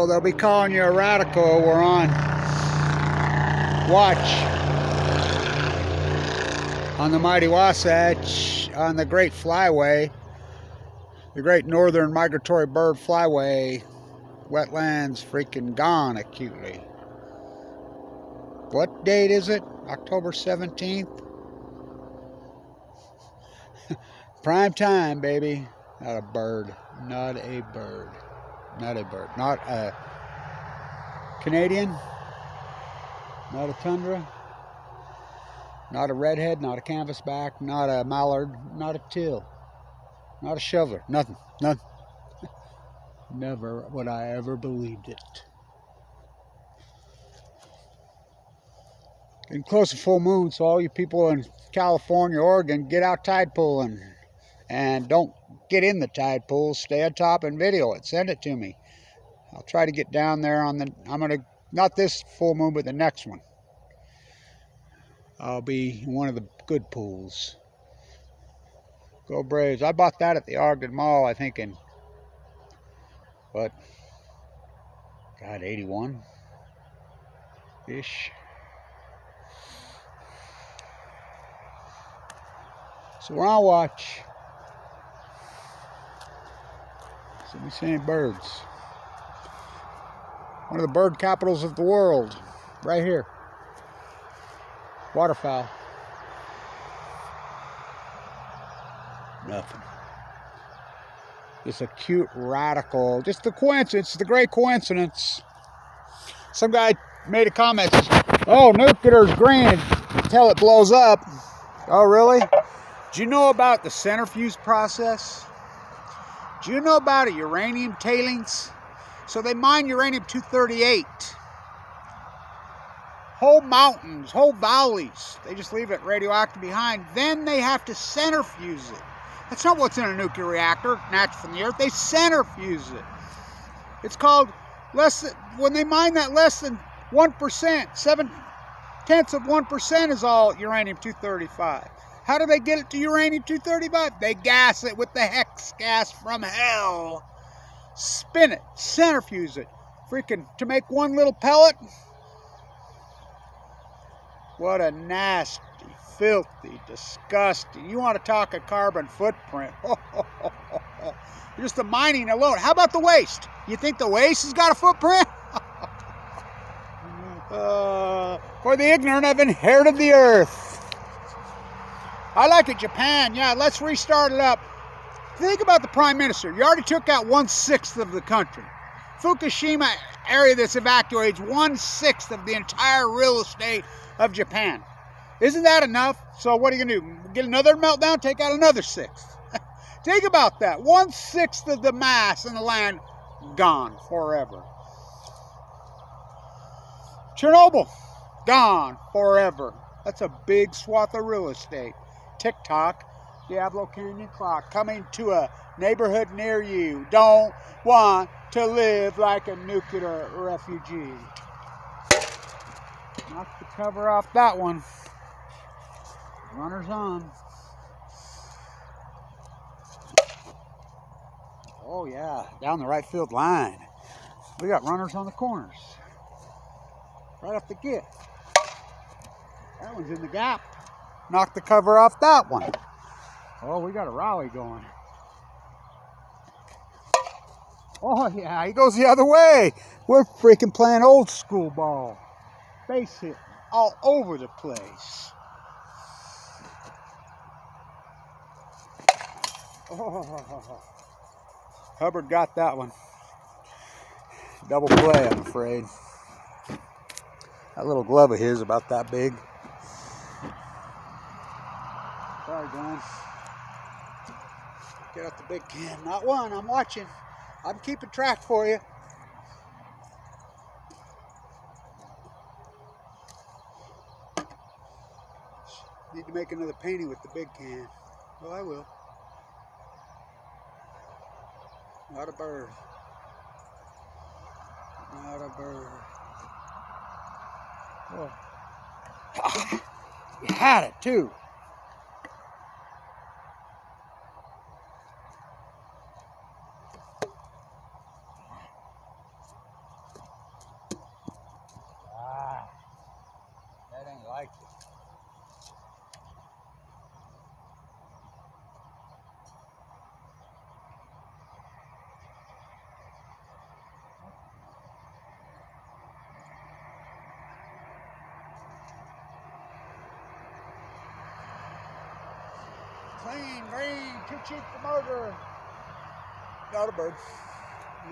So they'll be calling you a radical. We're on watch on the mighty Wasatch on the Great Flyway, the Great Northern Migratory Bird Flyway. Wetlands freaking gone acutely. What date is it? October 17th? Prime time, baby. Not a bird. Not a bird. Not a bird. Not a Canadian. Not a tundra. Not a redhead. Not a canvasback. Not a mallard. Not a teal. Not a shoveler. Nothing. Nothing. Never would I ever believed it. Getting close to full moon, so all you people in California, Oregon, get out tide pooling. And don't get in the tide pools. Stay on top and video it. Send it to me. I'll try to get down there on the... I'm going to... Not this full moon, but the next one. I'll be in one of the good pools. Go Braves. I bought that at the Ogden Mall, I think in... What? God, 81-ish. So we're on watch. So we see any birds. One of the bird capitals of the world. Right here. Waterfowl. Nothing. Just a cute radical. Just the coincidence, the great coincidence. Some guy made a comment. Oh, nuclear's green until it blows up. Oh, really? Do you know about the centrifuge process? Do you know about a uranium tailings? So they mine uranium-238. Whole mountains, whole valleys. They just leave it radioactive behind. Then they have to centrifuge it. That's not what's in a nuclear reactor, natural from the earth. They centrifuge it. It's called less than, when they mine that less than 1%, 0.7% is all uranium-235. How do they get it to uranium-235? They gas it with the hex gas from hell. Spin it, centrifuge it. Freaking, to make one little pellet. What a nasty, filthy, disgusting. You want to talk a carbon footprint. Just the mining alone. How about the waste? You think the waste has got a footprint? For the ignorant have inherited the earth. I like it, Japan. Yeah, let's restart it up. Think about the Prime Minister. You already took out 1/6 of the country. Fukushima area that's evacuated 1/6 of the entire real estate of Japan. Isn't that enough? So what are you going to do? Get another meltdown? Take out another 6th. Think about that. 1/6 of the mass in the land gone forever. Chernobyl, gone forever. That's a big swath of real estate. TikTok, Diablo Canyon clock, coming to a neighborhood near you. Don't want to live like a nuclear refugee. Knock the cover off that one. Runners on. Oh yeah, down the right field line. We got runners on the corners. Right off the get. That one's in the gap. Knock the cover off that one. Oh, we got a rally going. Oh yeah, he goes the other way. We're freaking playing old school ball. Base hit all over the place. Oh, Hubbard got that one. Double play, I'm afraid. That little glove of his about that big. Sorry, Glenn. Get out the big can. Not one. I'm watching. I'm keeping track for you. Need to make another painting with the big can. Well, I will. Not a bird. Not a bird. Oh. You had it too. liked it. Clean, green, too cheap to murder. Not a bird.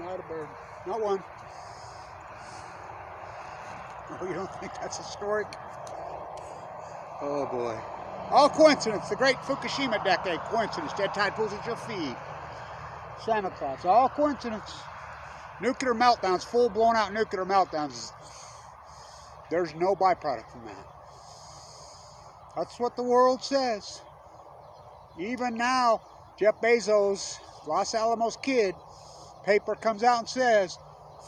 Not a bird. Not one. Oh, you don't think that's historic? Oh boy. All coincidence. The great Fukushima decade. Coincidence. Dead tide pools at your feet. Santa Claus. All coincidence. Nuclear meltdowns. Full blown out nuclear meltdowns. There's no byproduct from that. That's what the world says. Even now, Jeff Bezos, Los Alamos kid, paper comes out and says,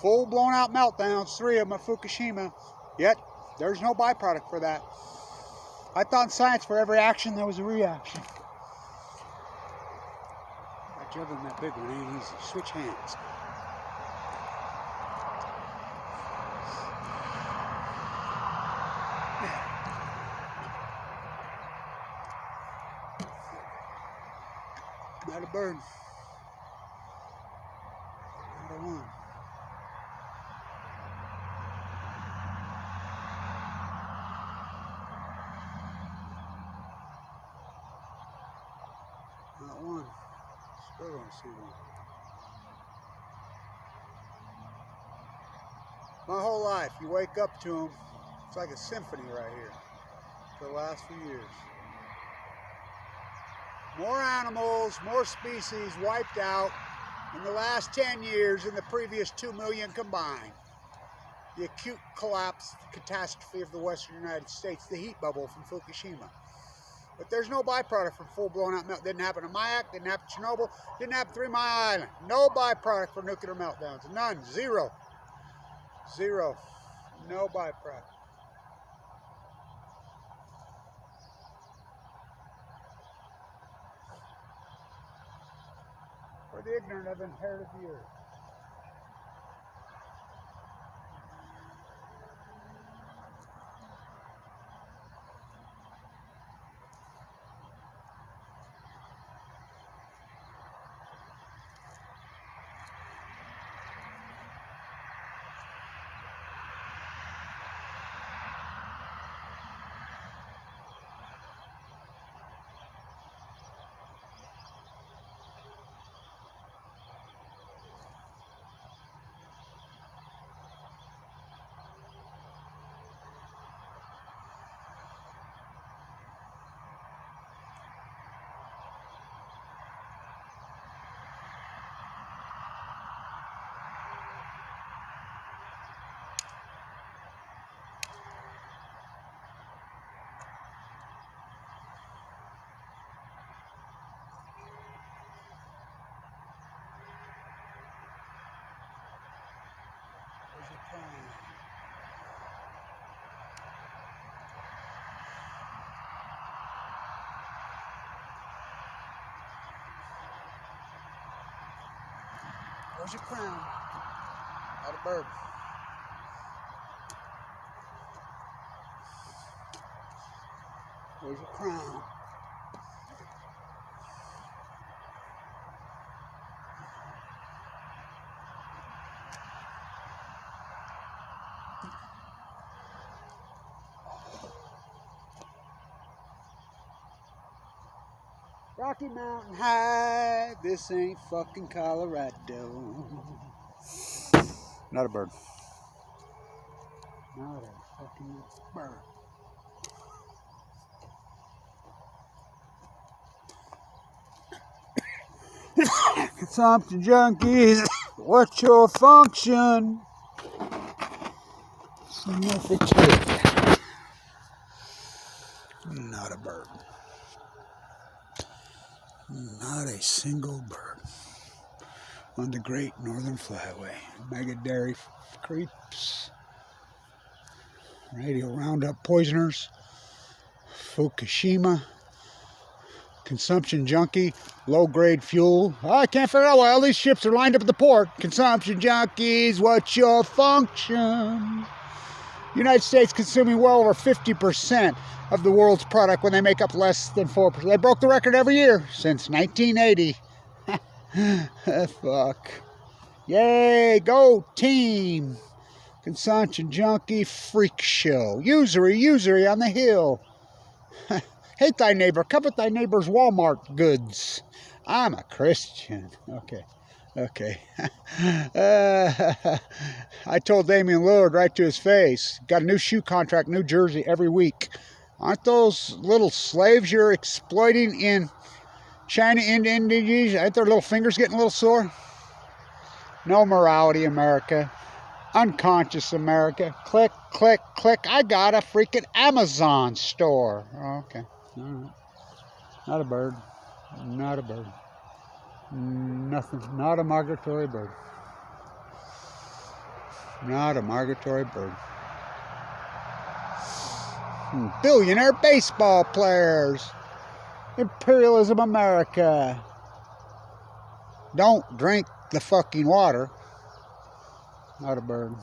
full blown out meltdowns, 3 of them at Fukushima, yet there's no byproduct for that. I thought in science for every action there was a reaction. That juggling that big one ain't easy. Switch hands. Not a bird. Not a one. Not one. Still don't see one. My whole life, you wake up to them, it's like a symphony right here for the last few years. More animals, more species wiped out in the last 10 years than the previous 2 million combined. The acute collapse, catastrophe of the western United States, the heat bubble from Fukushima. But there's no byproduct from full-blown out melt. Didn't happen in Mayak, didn't happen in Chernobyl, didn't happen 3 Mile Island. No byproduct for nuclear meltdowns. None. Zero. Zero. No byproduct. For the ignorant have inherited the earth. Where's your crown? Not a bird. Where's your crown? Rocky Mountain High, this ain't fucking Colorado. Not a bird. Not a fucking bird. Consumption junkies, what's your function? Significant. Not a bird. Not a single bird on the Great Northern Flyway. Mega dairy creeps, radio roundup poisoners, Fukushima, consumption junkie, low-grade fuel. Oh, I can't figure out why all these ships are lined up at the port. Consumption junkies, what's your function? United States consuming well over 50% of the world's product when they make up less than 4%. They broke the record every year since 1980. Fuck. Yay, go team. Consumption junkie freak show. Usury on the hill. Hate thy neighbor, covet thy neighbor's Walmart goods. I'm a Christian. Okay. I told Damian Lillard right to his face. Got a new shoe contract, New Jersey every week. Aren't those little slaves you're exploiting in China, Indonesia? Aren't their little fingers getting a little sore? No morality, America. Unconscious America. Click, click, click. I got a freaking Amazon store. Okay. All right. Not a bird. Not a bird. Nothing. Not a migratory bird. Not a migratory bird. Billionaire baseball players. Imperialism America. Don't drink the fucking water. Not a bird.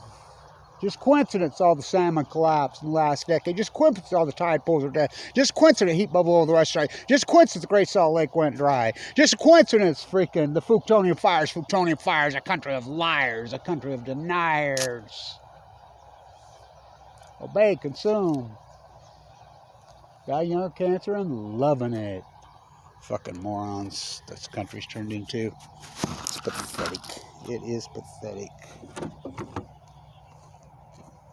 Just coincidence all the salmon collapsed in the last decade. Just coincidence all the tide pools are dead. Just coincidence heat bubble over the West Side. Just coincidence the Great Salt Lake went dry. Just coincidence freaking the Futonium fires, a country of liars, a country of deniers. Obey, consume. Got young cancer and loving it. Fucking morons this country's turned into. It's pathetic. It is pathetic.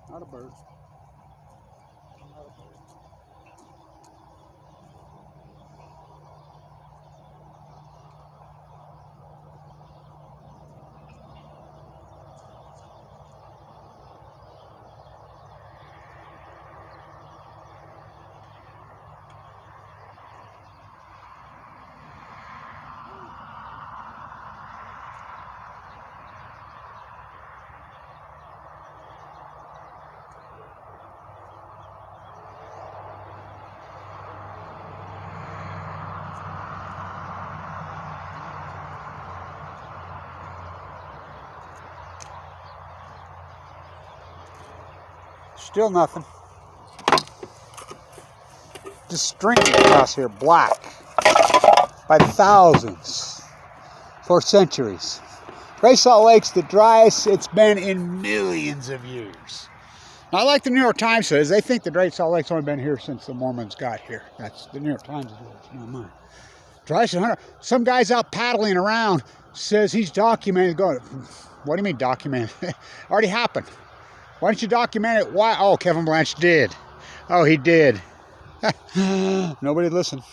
Not a bird. Not a bird. Still nothing. Just streaming across here, black, by the thousands, for centuries. Great Salt Lake's the driest it's been in millions of years. Now, like the New York Times says, they think the Great Salt Lake's only been here since the Mormons got here. That's the New York Times' words, not mine. Driest 100. Some guy's out paddling around, says he's documented. Going, what do you mean documented? Already happened. Why don't you document it? Why? Oh, Kevin Blanch did. Oh, he did. Nobody listened.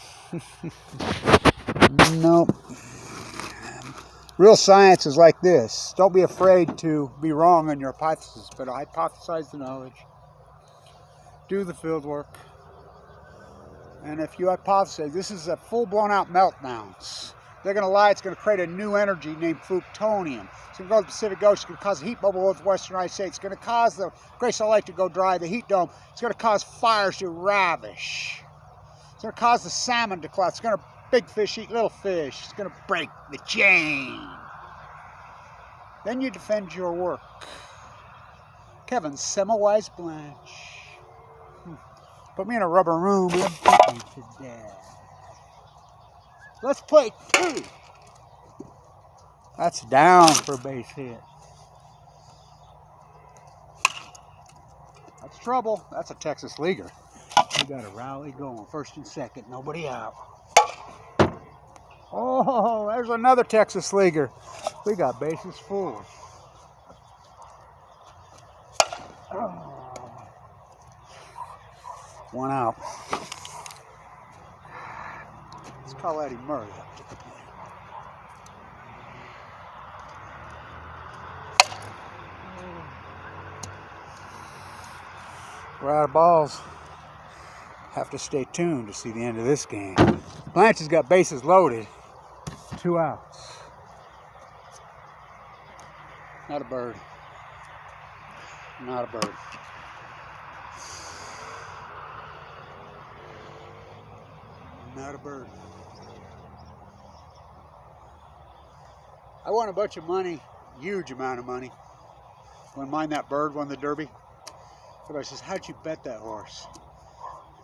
Nope. Real science is like this. Don't be afraid to be wrong on your hypothesis, but hypothesize the knowledge. Do the field work. And if you hypothesize, this is a full-blown out meltdowns. They're going to lie. It's going to create a new energy named plutonium. It's going to go to the Pacific Ocean. It's going to cause a heat bubble over the western United States. It's going to cause the Great Salt Lake to go dry, the heat dome. It's going to cause fires to ravish. It's going to cause the salmon to collapse. It's going to big fish eat little fish. It's going to break the chain. Then you defend your work. Kevin Semmelweis Blanch. Put me in a rubber room and beat me to death. Let's play 2. That's down for base hit. That's trouble. That's a Texas leaguer. We got a rally going. First and second. Nobody out. Oh, there's another Texas leaguer. We got bases full. Oh. One out. Let's call Eddie Murray up to the plate. We're out of balls. Have to stay tuned to see the end of this game. Blanch has got bases loaded. 2 outs. Not a bird. Not a bird. Not a bird. I won a bunch of money, huge amount of money. When mine that bird won the Derby. Somebody says, how'd you bet that horse?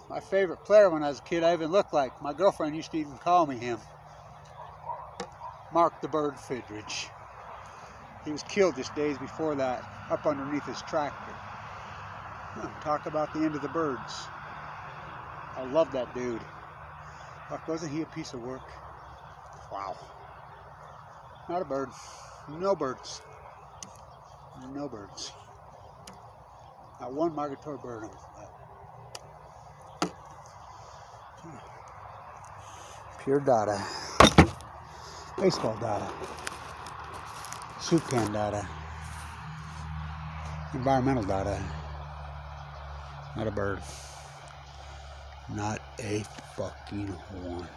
My favorite player when I was a kid, I even looked like. My girlfriend used to even call me him. Mark the Bird Fidridge. He was killed just days before that, up underneath his tractor. Talk about the end of the birds. I love that dude. Fuck, wasn't he a piece of work? Wow. Not a bird. No birds. No birds. Not one migratory bird on that. Pure data. Baseball data. Soup can data. Environmental data. Not a bird. Not a fucking one.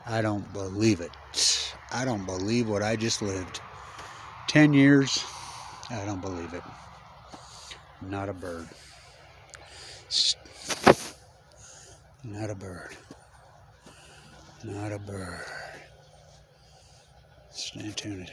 I don't believe it. I don't believe what I just lived. 10 years. I don't believe it. Not a bird. Not a bird. Not a bird. Stay tuned.